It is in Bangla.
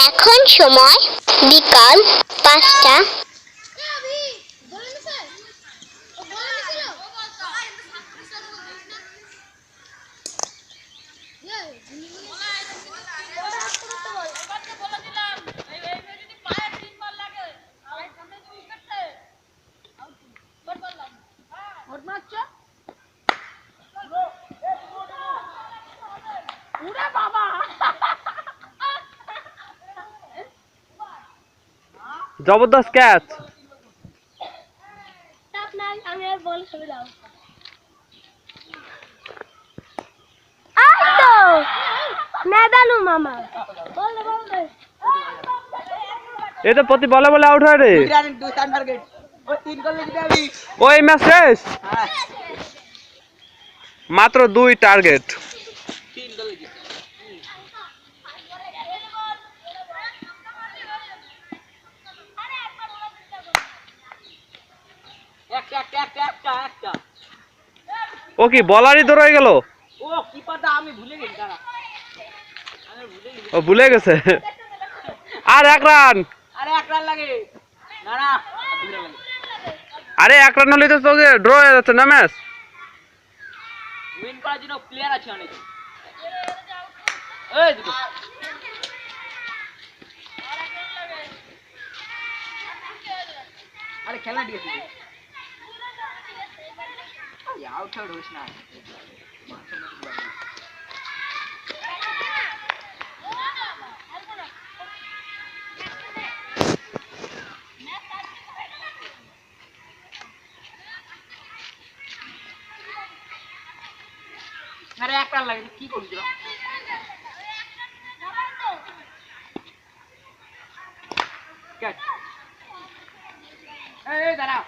এখন সময় বিকাল 5টা। জবরদস্ত ক্যাচ। আমি আর বল খেলে দাও। মামা এই তো প্রতি বলে বলে আউট হয় রে। ওই ম্যাচ শেষ, মাত্র 2 টার্গেট। ও কি বলারই দৌড় হয়ে গেল। ও ভুলে গেছে। আর 1 রান। আরে 1 রান হলে তো তোকে ড্র হয়ে যাচ্ছে না ম্যাচ। উইন করার জন্য প্লেয়ার আছে অনেক। আরে খেলা ঠিক আছে। আউট আউট হোস না। আরে 1 রান লাগে কি করছ? ক্যাচ। এই দাঁড়াও।